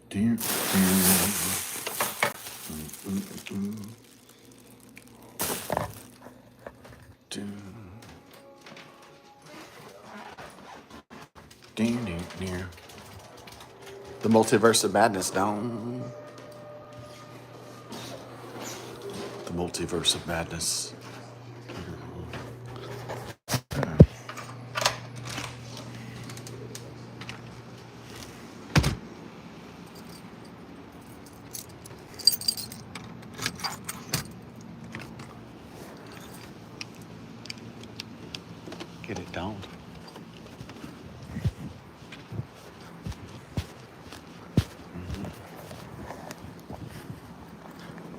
Dear, the multiverse of madness down. The multiverse of madness. Get it down.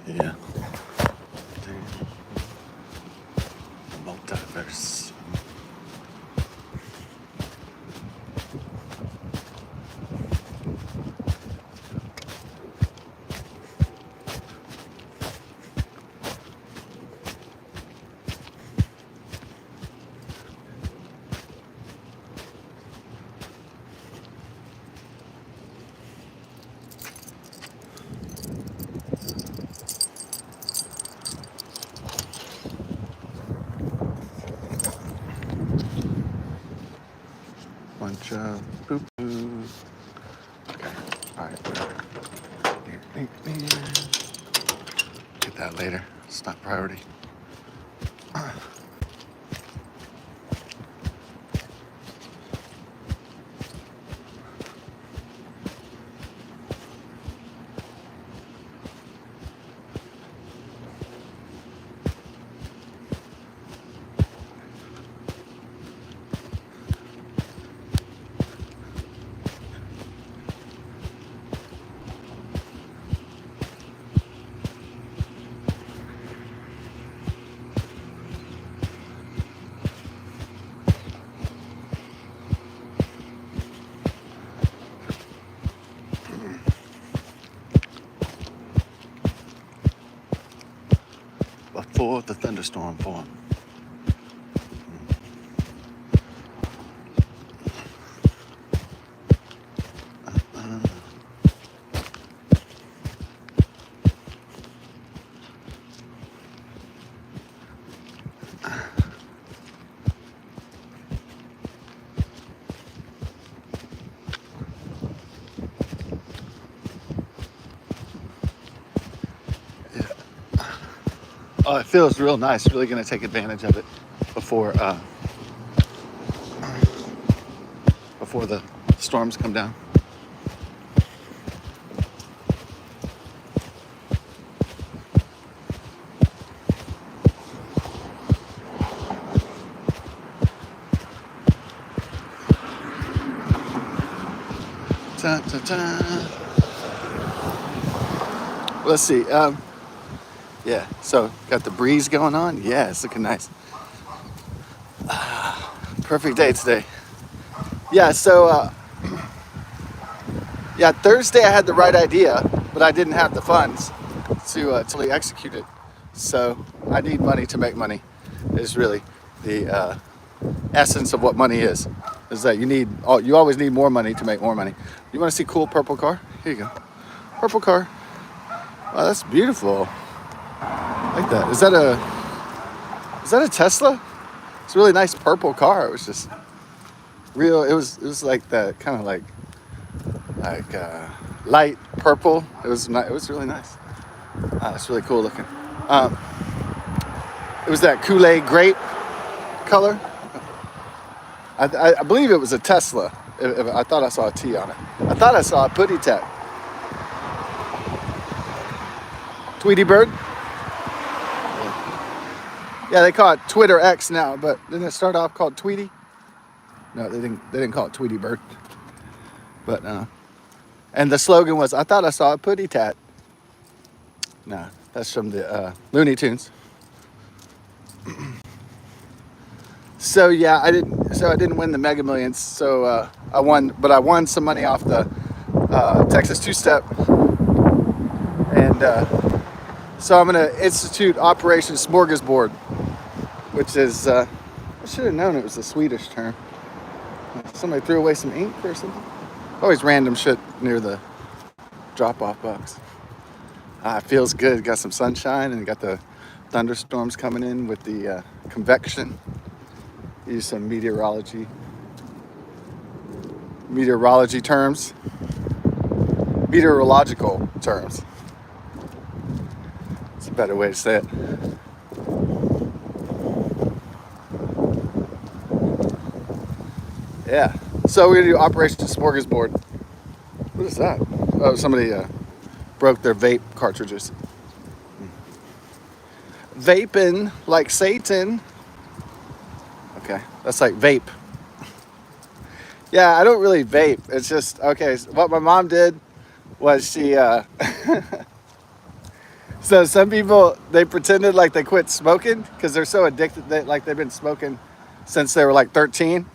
Yeah. The multiverse. Bunch of boo-boos. Okay, alright. Get that later. It's not priority. Before the thunderstorm formed. Oh, it feels real nice. Really going to take advantage of it before the storms come down. Ta, ta, ta. Let's see. Yeah, so got the breeze going on. Yeah, it's looking nice. Perfect day today. Yeah, so yeah, Thursday I had the right idea, but I didn't have the funds to totally execute it. So I need money to make money. Is really the essence of what money is. Is that you always need more money to make more money. You want to see cool purple car? Here you go, purple car. Wow, that's beautiful. I like that. Is that a Tesla? It's a really nice purple car. It was just real. It was like that kind of like light purple. It was really nice. It's really cool looking. It was that Kool-Aid grape color. I believe it was a Tesla. I thought I saw a T on it. I thought I saw a putty tap. Tweety Bird. Yeah, they call it Twitter X now, but didn't it start off called Tweety? No, they didn't call it Tweety Bird. But and the slogan was, "I thought I saw a putty tat." No, that's from the Looney Tunes. So yeah, I didn't win the Mega Millions. So I won some money off the Texas Two-Step, and so I'm gonna institute Operation Smorgasbord, which is I should have known it was a Swedish term. Somebody threw away some ink or something. Always random shit near the drop-off box. It feels good. Got some sunshine and got the thunderstorms coming in with the convection. Use some meteorology terms. Meteorological terms. It's a better way to say it. Yeah. So we're gonna do Operation Smorgasbord. What is that? Oh, somebody broke their vape cartridges. Vaping like Satan. Okay, that's like vape. Yeah, I don't really vape. It's just, okay, so what my mom did was she, so some people, they pretended like they quit smoking because they're so addicted, like they've been smoking since they were like 13.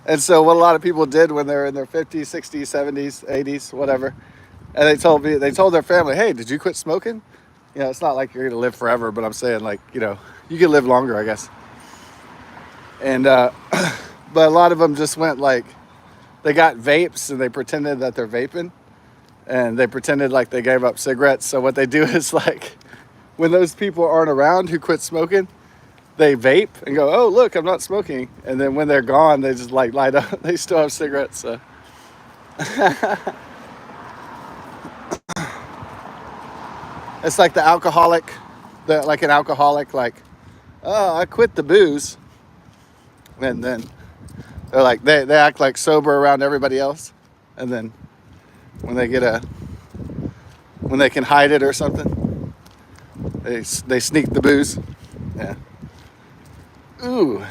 And so what a lot of people did when they're in their 50s, 60s, 70s, 80s, whatever, and they told their family, hey, did you quit smoking? You know, it's not like you're going to live forever, but I'm saying, like, you know, you can live longer, I guess. And, but a lot of them just went like, they got vapes and they pretended that they're vaping, and they pretended like they gave up cigarettes. So what they do is, like, when those people aren't around who quit smoking, they vape and go, oh, look, I'm not smoking. And then when they're gone, they just like light up. They still have cigarettes. So. It's like the alcoholic, like an alcoholic, like, oh, I quit the booze. And then they're like, they act like sober around everybody else. And then when they can hide it or something, they sneak the booze. Yeah. Ooh.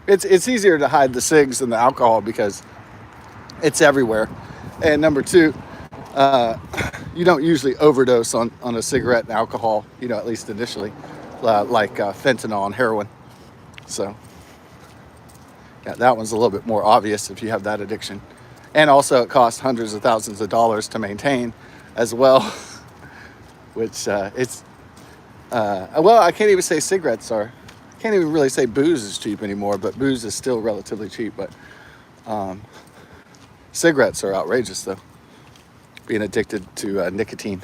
It's easier to hide the cigs than the alcohol because it's everywhere. And number two, you don't usually overdose on a cigarette and alcohol, you know, at least initially, like fentanyl and heroin. So, yeah, that one's a little bit more obvious if you have that addiction. And also it costs hundreds of thousands of dollars to maintain as well, which well, I can't even say cigarettes are, I can't even really say booze is cheap anymore, but booze is still relatively cheap. But cigarettes are outrageous, though, being addicted to nicotine.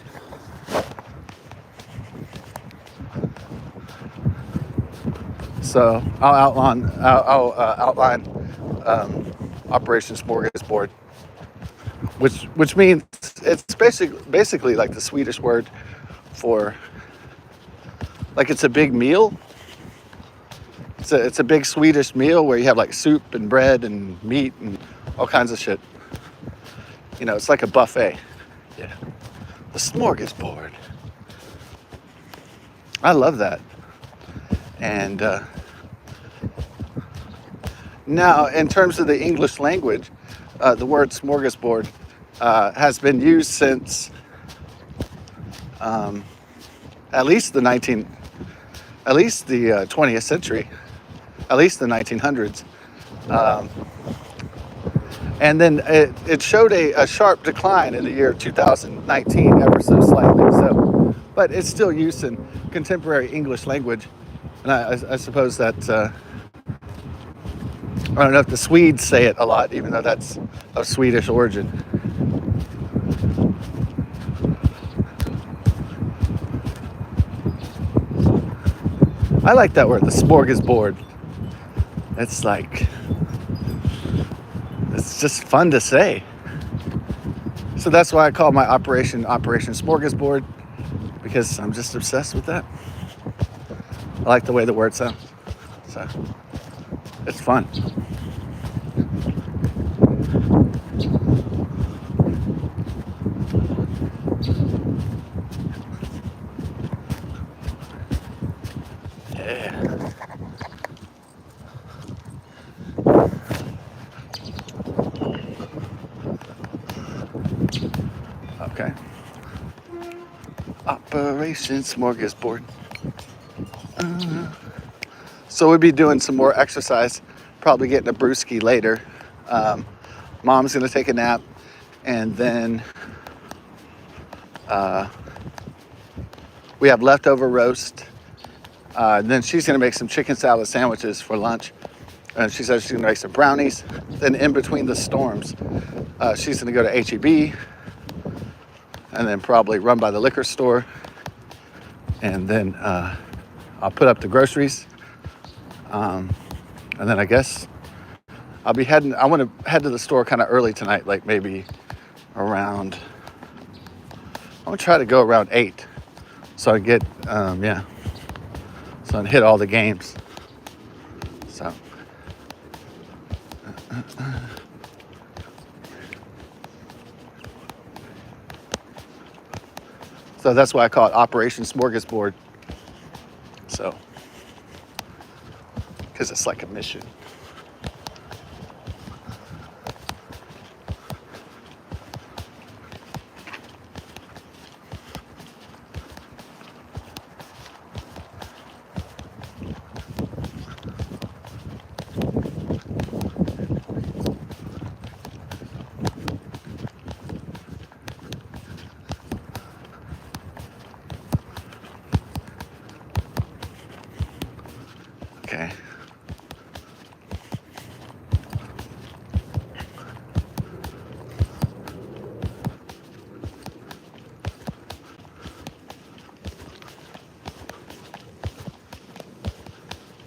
So I'll outline Operation Smorgasbord, which means it's basically like the Swedish word for, like, it's a big meal. It's a big Swedish meal where you have like soup and bread and meat and all kinds of shit. You know, it's like a buffet. Yeah, the smorgasbord. I love that. And now, in terms of the English language, the word smorgasbord has been used since at least the 20th century, at least the 1900s. And then it showed a sharp decline in the year 2019, ever so slightly. So, but it's still used in contemporary English language. And I suppose that, I don't know if the Swedes say it a lot, even though that's of Swedish origin. I like that word, the smorgasbord. It's like, it's just fun to say. So that's why I call my Operation Smorgasbord, because I'm just obsessed with that. I like the way the word sounds. So it's fun. Yeah. Okay. Operation Smorgasbord. So we'll be doing some more exercise, probably getting a brewski later. Mom's gonna take a nap, and then we have leftover roast. Then she's gonna make some chicken salad sandwiches for lunch. And she says she's gonna make some brownies. Then in between the storms, she's gonna go to HEB and then probably run by the liquor store, and then I'll put up the groceries, and then I guess I'll be heading. I want to head to the store kind of early tonight, like maybe around. I'm gonna try to go around 8, so I get so I hit all the games. So. So that's why I call it Operation Smorgasbord. So, because it's like a mission. Okay.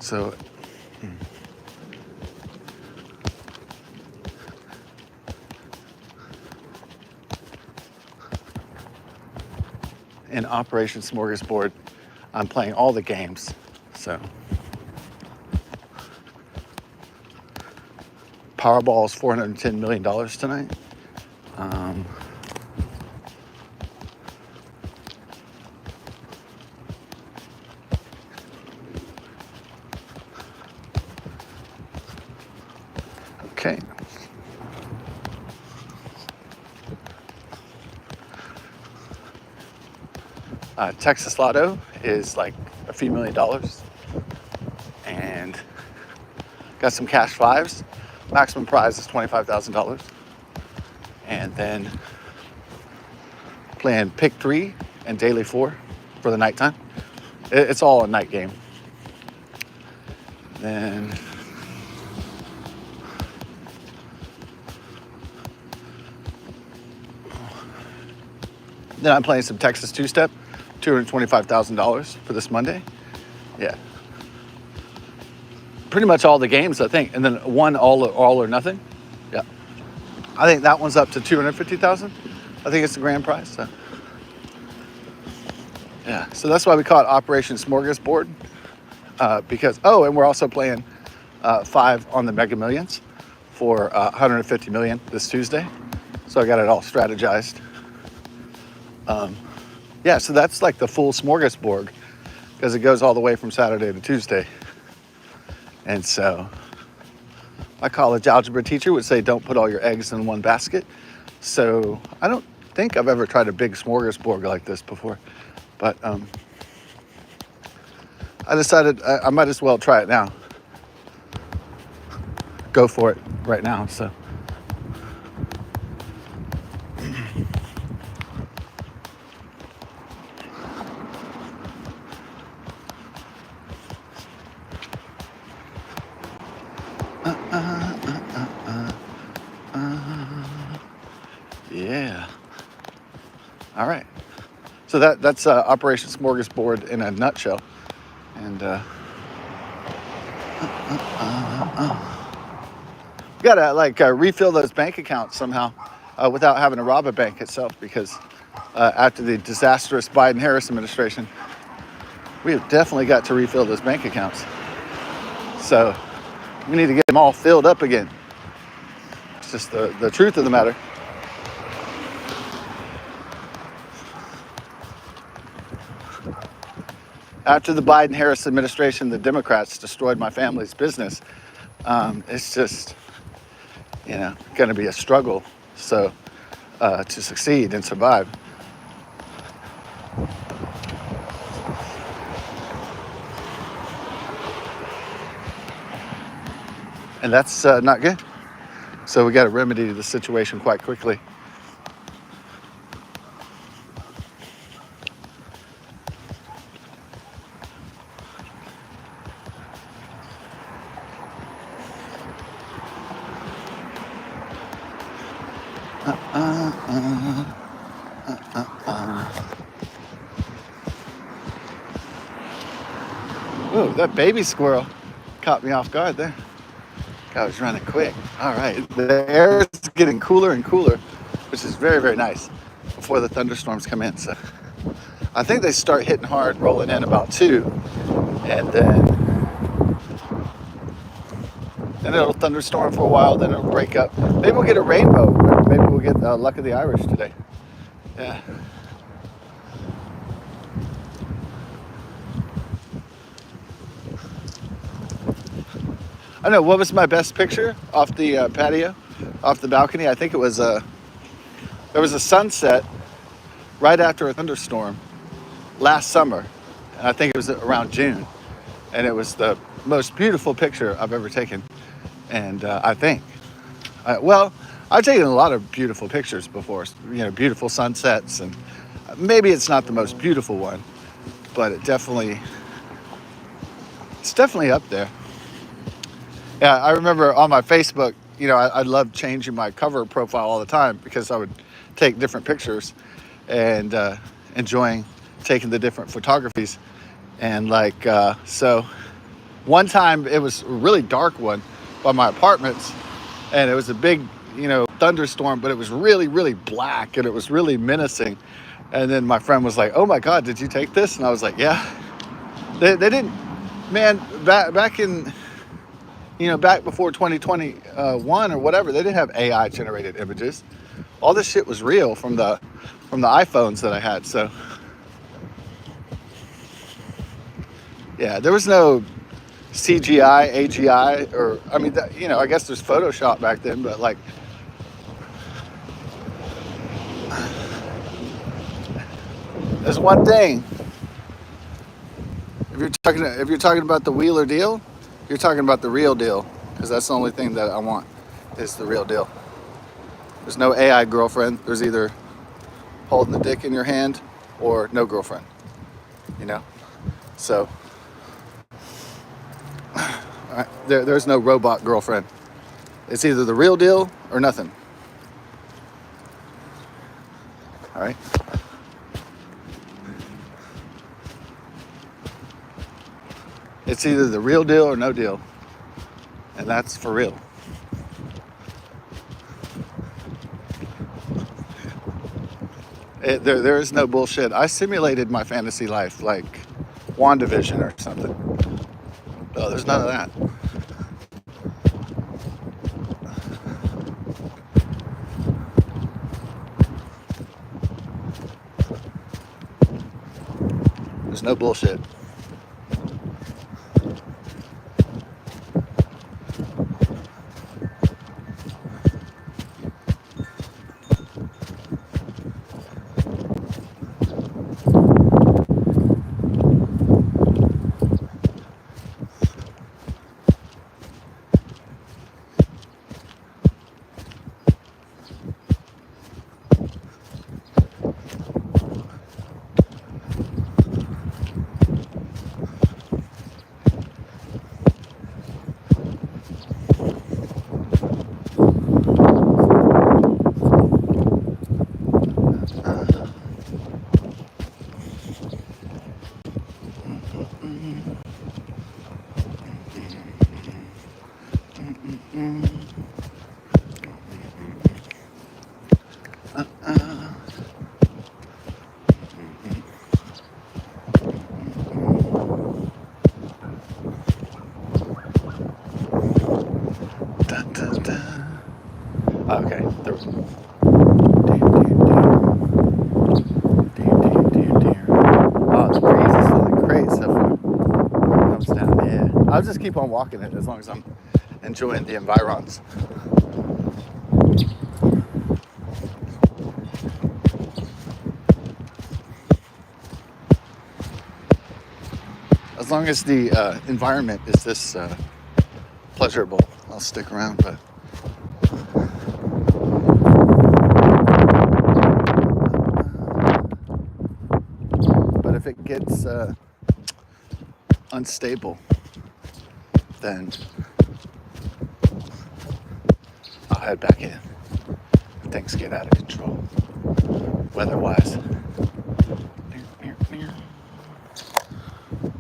So, in Operation Smorgasbord, I'm playing all the games. So, Powerball is $410 million tonight. Okay. Texas Lotto is like a few $1,000,000, and got some cash fives. Maximum prize is $25,000, and then playing pick 3 and daily 4 for the nighttime. It's all a night game. Then I'm playing some Texas two-step, $225,000 for this Monday. Yeah. Pretty much all the games, I think. And then one all or nothing. Yeah. I think that one's up to $250,000. I think it's the grand prize. So. Yeah. So that's why we call it Operation Smorgasbord. Because, and we're also playing 5 on the Mega Millions for $150 million this Tuesday. So I got it all strategized. Yeah, so that's like the full smorgasbord, because it goes all the way from Saturday to Tuesday. And so my college algebra teacher would say, don't put all your eggs in one basket. So I don't think I've ever tried a big smorgasbord like this before, but I decided I might as well try it now. Go for it right now, so. Yeah. All right. So that's Operation Smorgasbord in a nutshell. And gotta refill those bank accounts somehow without having to rob a bank itself, because after the disastrous Biden-Harris administration, we have definitely got to refill those bank accounts. So we need to get them all filled up again. It's just the truth of the matter. After the Biden-Harris administration, the Democrats destroyed my family's business. It's just, going to be a struggle. So to succeed and survive. And that's not good. So we got to remedy the situation quite quickly. Ooh, that baby squirrel caught me off guard there. I was running quick. All right, the air is getting cooler and cooler, which is very, very nice before the thunderstorms come in. So I think they start hitting hard, rolling in about 2, and then it'll thunderstorm for a while, then it'll break up. Maybe we'll get a rainbow. Maybe we'll get Luck of the Irish today. Yeah. I don't know, what was my best picture off the patio, off the balcony? I think it was there was a sunset right after a thunderstorm last summer, and I think it was around June, and it was the most beautiful picture I've ever taken. And I think, well, I've taken a lot of beautiful pictures before, beautiful sunsets, and maybe it's not the most beautiful one, but it's definitely up there. Yeah, I remember on my Facebook, I loved changing my cover profile all the time because I would take different pictures and enjoying taking the different photographies. And so one time it was a really dark one by my apartments, and it was a big, thunderstorm, but it was really, really black and it was really menacing. And then my friend was like, "Oh my God, did you take this?" And I was like, "Yeah." They didn't, man, back in, back before 2021 or whatever, they didn't have AI generated images. All this shit was real from the iPhones that I had. So yeah, there was no CGI, AGI, or I guess there's Photoshop back then, but there's one thing. If you're talking about the wheeler deal, you're talking about the real deal, because that's the only thing that I want is the real deal. There's no AI girlfriend. There's either holding the dick in your hand or no girlfriend. So there's no robot girlfriend. It's either the real deal or nothing. All right. It's either the real deal or no deal. And that's for real. There is no bullshit. I simulated my fantasy life like WandaVision or something. No, there's none of that. There's no bullshit. Okay. Oh, the breeze is feeling great so far. It comes down. Yeah. I'll just keep on walking it as long as I'm enjoying the environs. As long as the environment is this pleasurable, I'll stick around. But if it gets unstable, then I'll head back in. Things get out of control, weather-wise.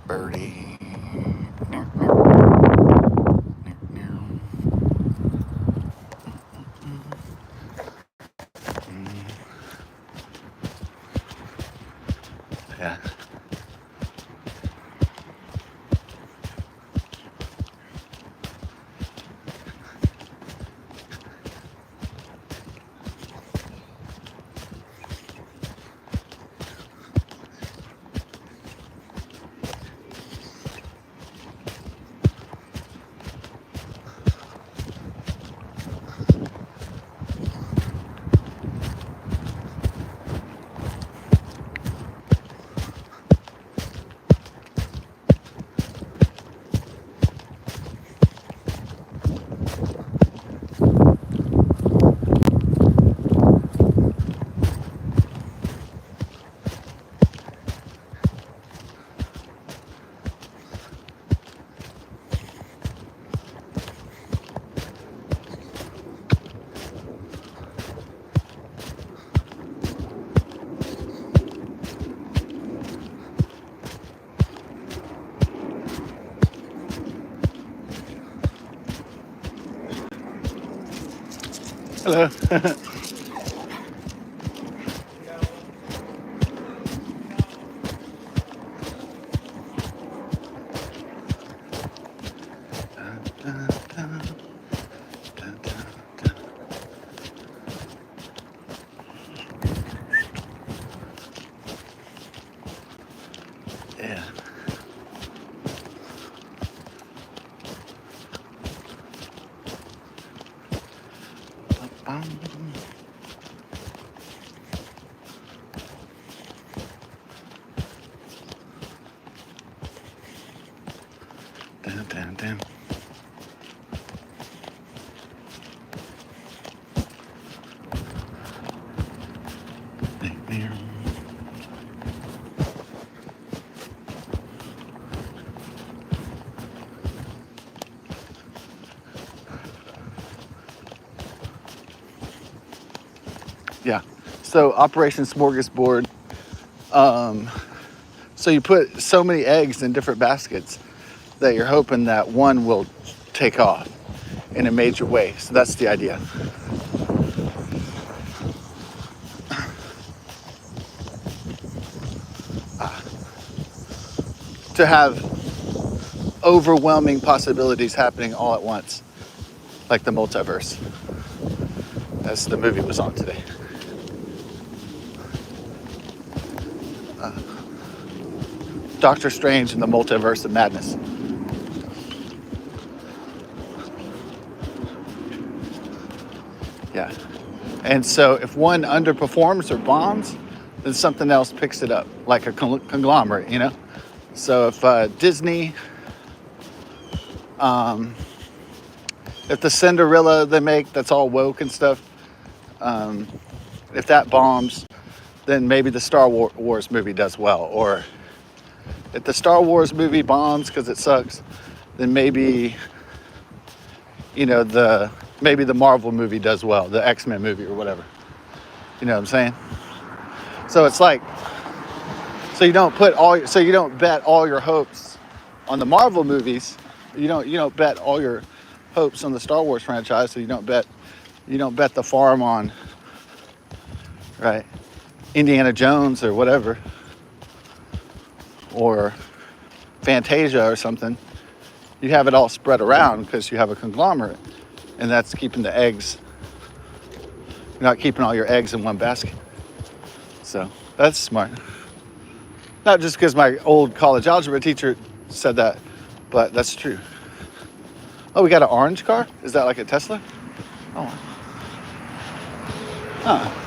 Birdie. Yeah. Hello. Yeah. Down, down, down. Yeah. So Operation Smorgasbord. So you put so many eggs in different baskets that you're hoping that one will take off in a major way. So that's the idea. To have overwhelming possibilities happening all at once, like the multiverse, as the movie was on today. Doctor Strange and the Multiverse of Madness. Yeah. And so if one underperforms or bombs, then something else picks it up, like a conglomerate, you know? So if Disney, if the Cinderella they make, that's all woke and stuff, if that bombs, then maybe the Star Wars movie does well. Or if the Star Wars movie bombs because it sucks, then maybe, you know, maybe the Marvel movie does well, the X-Men movie or whatever. You know what I'm saying? So it's like, so you don't bet all your hopes on the Marvel movies. You don't bet all your hopes on the Star Wars franchise. So you don't bet the farm on, right, Indiana Jones or whatever, or Fantasia or something. You have it all spread around because you have a conglomerate, and that's keeping the eggs. You're not keeping all your eggs in one basket. So that's smart. Not just because my old college algebra teacher said that, but that's true. Oh, we got an orange car? Is that like a Tesla? Oh. Huh.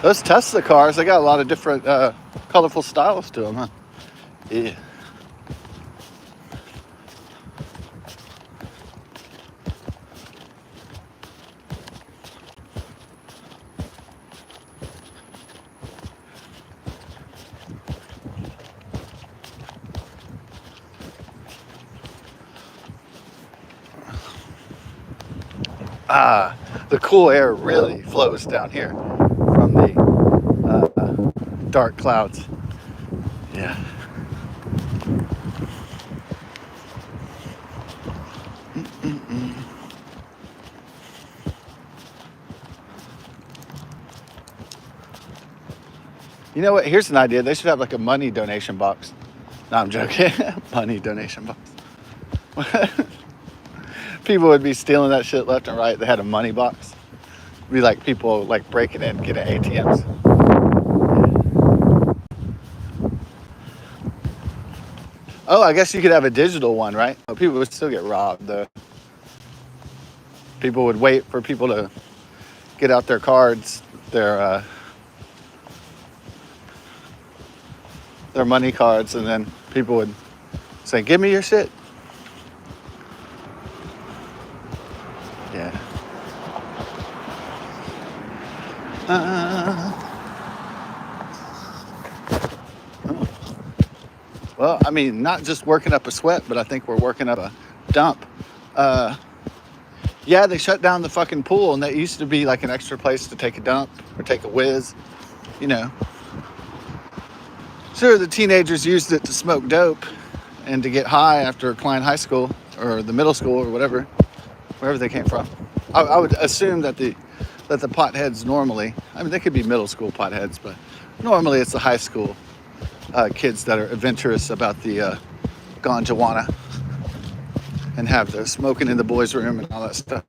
Those Tesla cars, they got a lot of different colorful styles to them, huh? Yeah. The cool air really flows down here from the dark clouds. Yeah. You know what? Here's an idea. They should have like a money donation box. No, I'm joking. Money donation box. People would be stealing that shit left and right. They had a money box. It'd be like people like breaking in, getting ATMs. Oh, I guess you could have a digital one, right? People would still get robbed though. People would wait for people to get out their cards, their money cards, and then people would say, "Give me your shit." Yeah. Well, I mean, not just working up a sweat, but I think we're working up a dump. Yeah, they shut down the fucking pool, and that used to be like an extra place to take a dump or take a whiz, you know. Sure, the teenagers used it to smoke dope and to get high after Klein High School or the middle school or whatever, wherever they came from. I would assume that the potheads normally, I mean, they could be middle school potheads, but normally it's the high school kids that are adventurous about the ganjawana and have the smoking in the boys' room and all that stuff.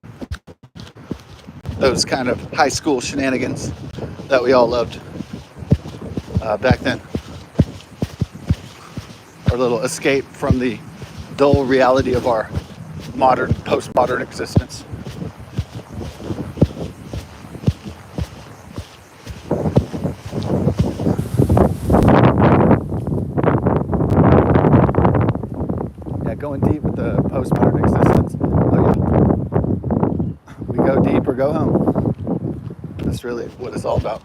Those kind of high school shenanigans that we all loved back then. Our little escape from the dull reality of our modern, postmodern existence. Going deep with the postmodern existence. Oh yeah. We go deep or go home. That's really what it's all about.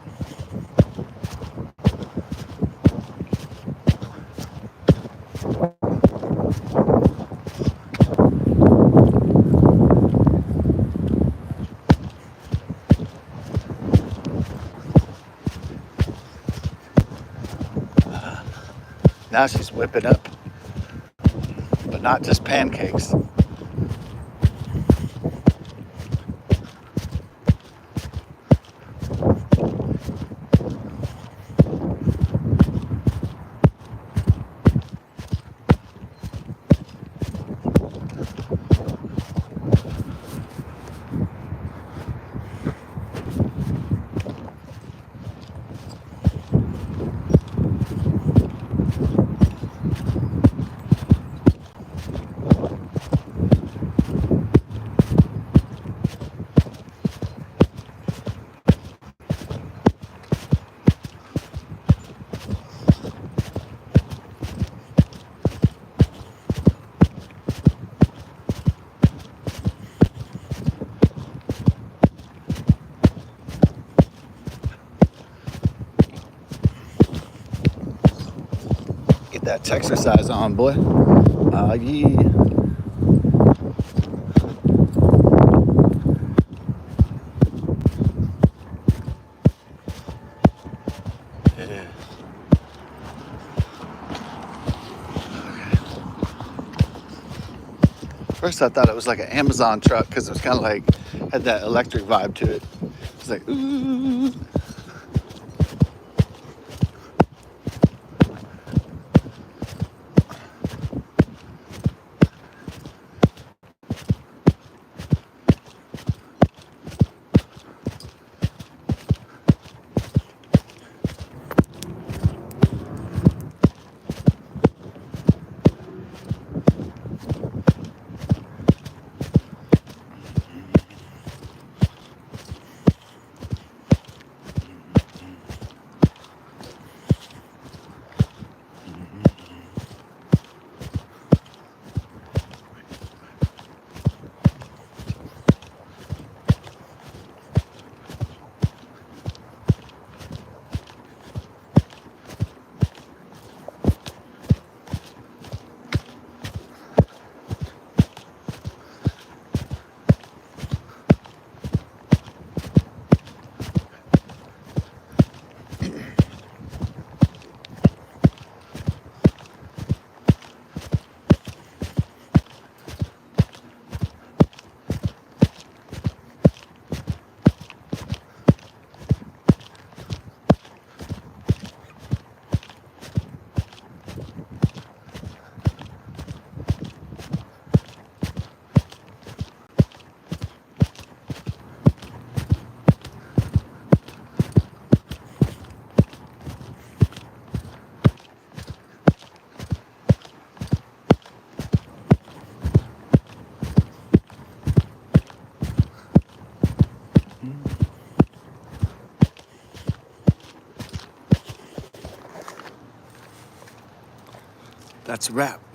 Now she's whipping up. But not just pancakes. Get that exercise on, boy. Yeah. First I thought it was like an Amazon truck because it was kind of like, had that electric vibe to it. It's like, ooh. That's a wrap.